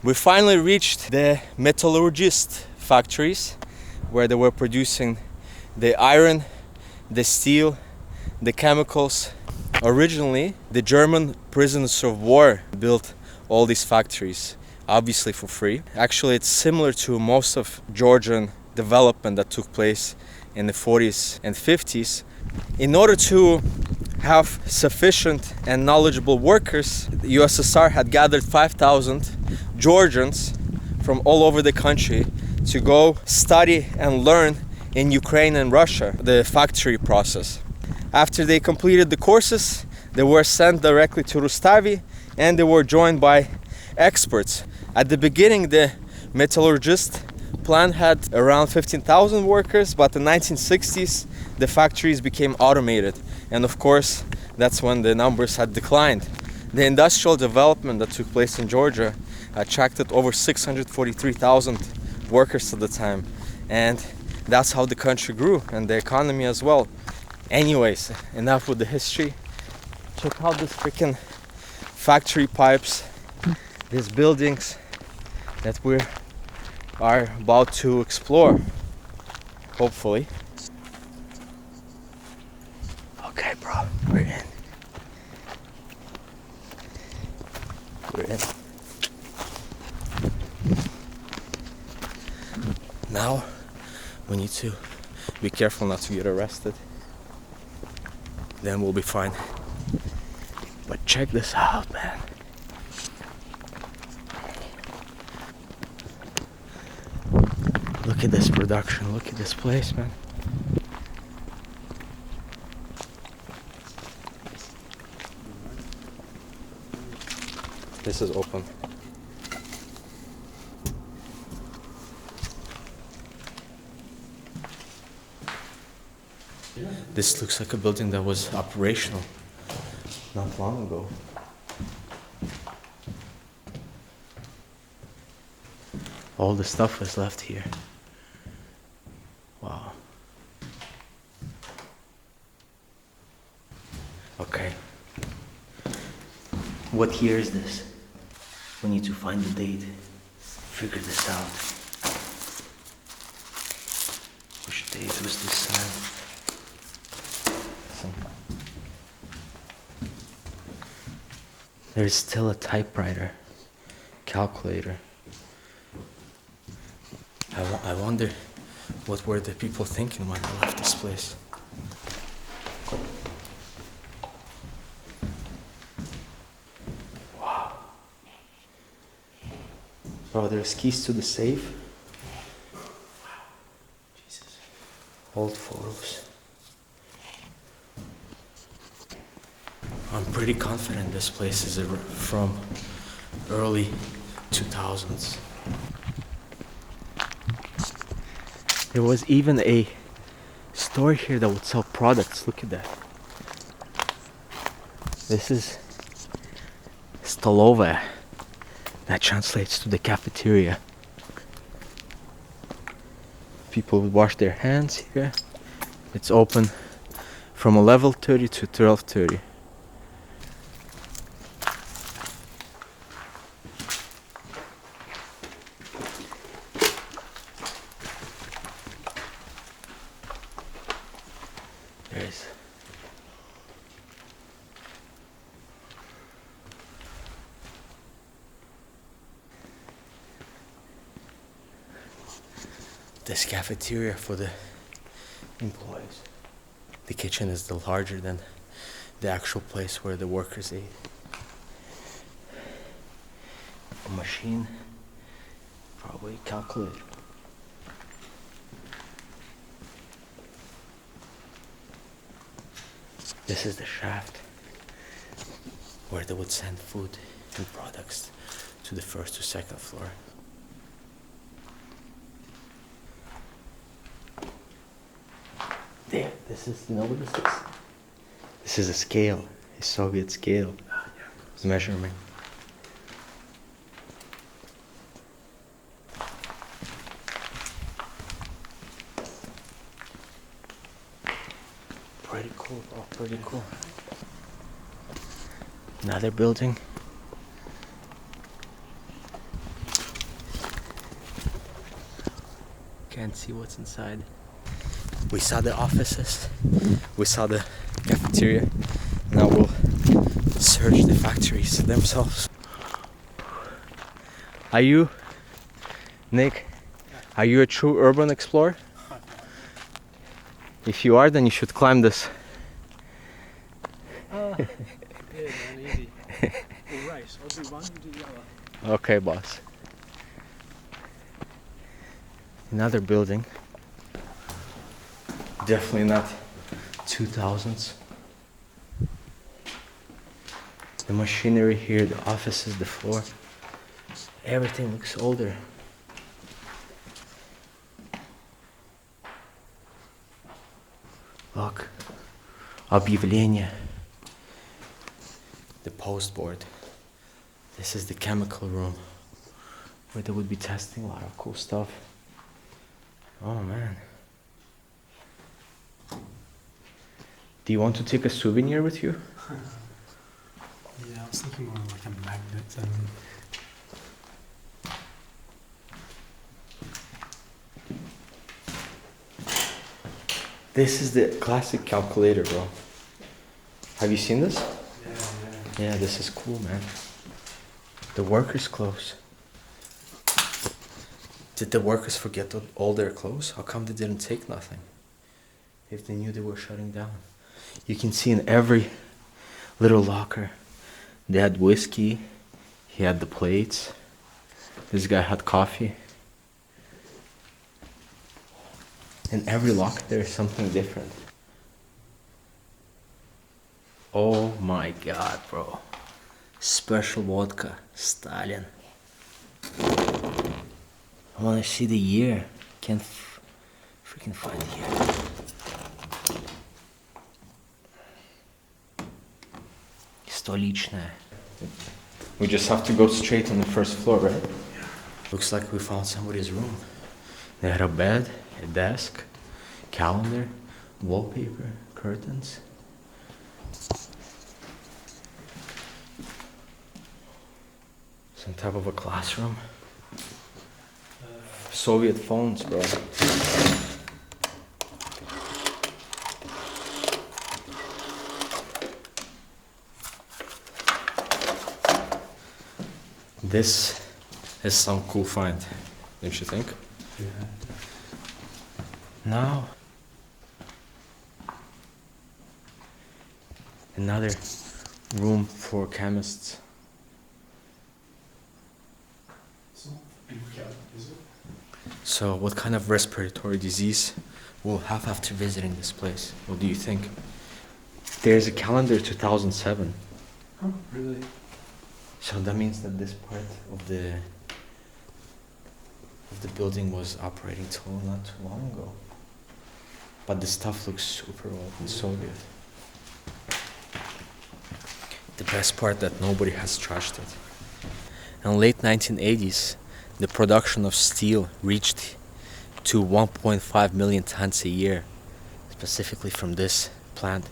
We finally reached the metallurgist factories where they were producing the iron, the steel, the chemicals. Originally, the German prisoners of war built all these factories, obviously for free. Actually, it's similar to most of Georgian development that took place in the 40s and 50s. In order to have sufficient and knowledgeable workers, the USSR had gathered 5,000 Georgians from all over the country to go study and learn in Ukraine and Russia the factory process. After they completed the courses, they were sent directly to Rustavi and they were joined by experts. At the beginning, the metallurgist plant had around 15,000 workers, but in the 1960s, the factories became automated. And of course, that's when the numbers had declined. The industrial development that took place in Georgia attracted over 643,000 workers at the time. And that's how the country grew, and the economy as well. Anyways, enough with the history. Check out this freaking factory pipes, these buildings that we are about to explore, hopefully. Okay, bro, we're in. We're in. Now, we need to be careful not to get arrested. Then we'll be fine. But check this out, man. Look at this production. Look at this place, man. This is open. This looks like a building that was operational not long ago. All the stuff was left here. Wow. Okay. What year is this? We need to find the date. Figure this out. Which date was this signed? There's still a typewriter, calculator. I wonder what were the people thinking when they left this place. Wow. Bro, there's keys to the safe. Wow. Jesus. Old photos. I'm pretty confident this place is from early 2000s. There was even a store here that would sell products. Look at that. This is stolova. That translates to the cafeteria. People would wash their hands here. It's open from 11:30 to 12:30. There's this cafeteria for the employees. The kitchen is still larger than the actual place where the workers ate. A machine, probably a calculator. This is the shaft where they would send food and products to the first to second floor. There, this is, you know what this is? This is a scale, a Soviet scale measurement. Pretty cool, bro, pretty cool. Another building. can't see what's inside. We saw the offices, we saw the cafeteria. Now we'll search the factories themselves. Are you, Nick, are you a true urban explorer? If you are, then you should climb this. Yeah, man, easy. We'll race. I'll do one, you do the other. Okay, boss. Another building. Definitely not 2000s. The machinery here, the offices, the floor. Everything looks older. Look. Объявление. The post board. This is the chemical room where they would be testing a lot of cool stuff. Oh man. Do you want to take a souvenir with you? Yeah, I was thinking more like a magnet than... This is the classic calculator, bro. Have you seen this? Yeah. Yeah, this is cool, man. The workers' clothes. Did the workers forget all their clothes? How come they didn't take nothing? If they knew they were shutting down. You can see in every little locker, they had whiskey, he had the plates, this guy had coffee. In every locker there is something different. Oh my god, bro. Special vodka, Stalin. I wanna see the year. Can't freaking find the year. Столичная. We just have to go straight on the first floor, right? Yeah. Looks like we found somebody's room. They had a bed, a desk, calendar, wallpaper, curtains. Some type of a classroom. Soviet phones, bro. This is some cool find, don't you think? Yeah. Now, another room for chemists. It's not Buka, is it? So, what kind of respiratory disease we'll have after visiting this place? What do you think? There's a calendar 2007. Oh, really? So that means that this part of the building was operating till not too long ago. But the stuff looks super old and Soviet. The best part that nobody has trashed it. In late 1980s, the production of steel reached to 1.5 million tons a year, specifically from this plant.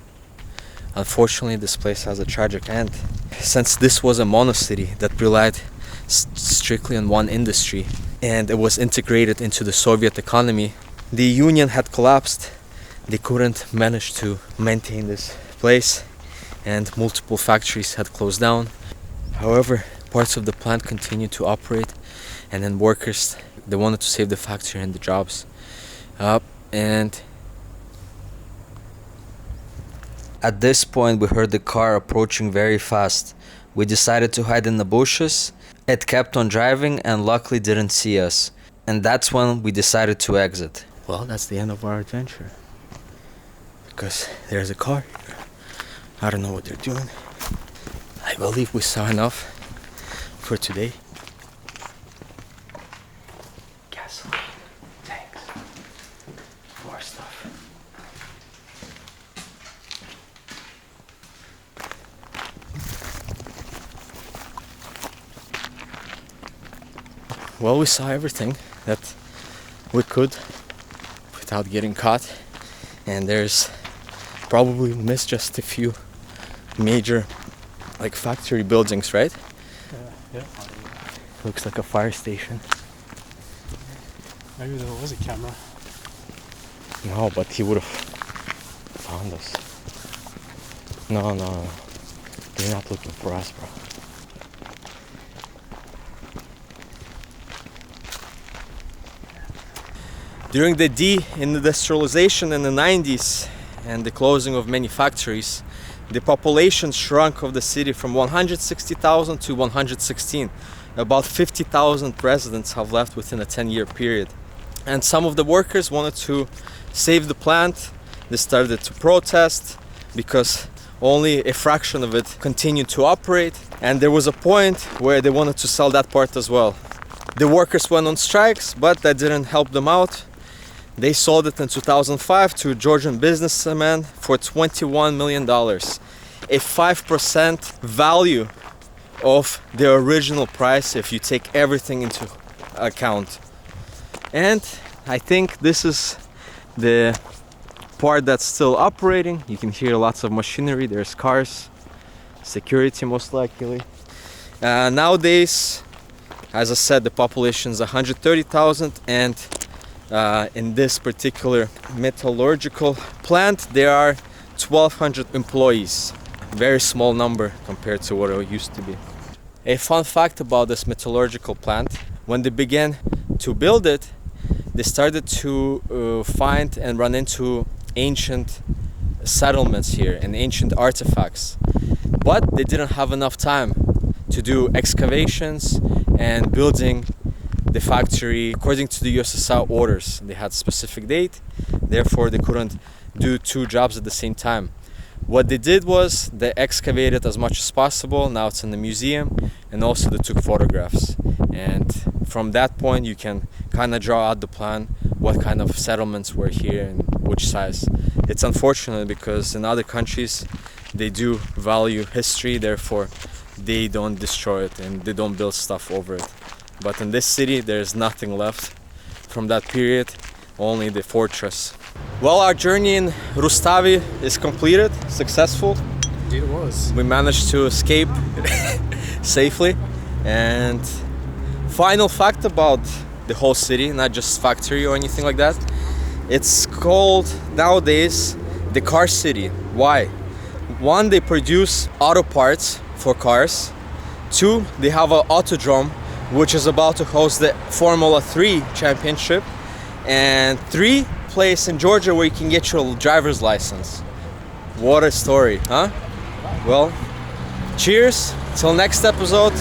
Unfortunately, this place has a tragic end. Since this was a monocity that relied strictly on one industry and it was integrated into the Soviet economy, the union had collapsed. They couldn't manage to maintain this place and multiple factories had closed down. However, parts of the plant continued to operate, and then workers, they wanted to save the factory and the jobs. And at this point we heard the car approaching very fast. We decided to hide in the bushes. It kept on driving and luckily didn't see us. And that's when we decided to exit. Well, that's the end of our adventure. Because there's a car here. I don't know what they're doing. I believe we saw enough for today. Gasoline, tanks, more stuff. Well, we saw everything that we could without getting caught, and there's probably missed just a few major like factory buildings, right? Yeah. Looks like a fire station. Maybe there was a camera. No, but he would have found us. No, no. They're not looking for us, bro. During the deindustrialization in the 90s and the closing of many factories, the population shrunk of the city from 160,000 to 116. About 50,000 residents have left within a 10-year period. And some of the workers wanted to save the plant. They started to protest because only a fraction of it continued to operate. And there was a point where they wanted to sell that part as well. The workers went on strikes, but that didn't help them out. They sold it in 2005 to a Georgian businessman for $21 million, a 5% value of the original price if you take everything into account. And I think this is the part that's still operating. You can hear lots of machinery, there's cars, security most likely. Nowadays, as I said, the population is 130,000, and in this particular metallurgical plant there are 1,200 employees. Very small number compared to what it used to be. A fun fact about this metallurgical plant: when they began to build it, they started to find and run into ancient settlements here and ancient artifacts, but they didn't have enough time to do excavations and building the factory according to the USSR orders. They had a specific date, therefore they couldn't do two jobs at the same time. What they did was they excavated as much as possible. Now it's in the museum, and also they took photographs. And from that point you can kind of draw out the plan, what kind of settlements were here and which size. It's unfortunate because in other countries they do value history, therefore they don't destroy it and they don't build stuff over it. But in this city there's nothing left from that period, only the fortress. Well, our journey in Rustavi is completed, successful. Indeed it was. We managed to escape safely. And final fact about the whole city, not just factory or anything like that, it's called nowadays the car city. Why? One, they produce auto parts for cars. Two, they have an autodrome which is about to host the Formula 3 championship. And three, place in Georgia where you can get your driver's license. What a story, huh? Well, cheers, till next episode.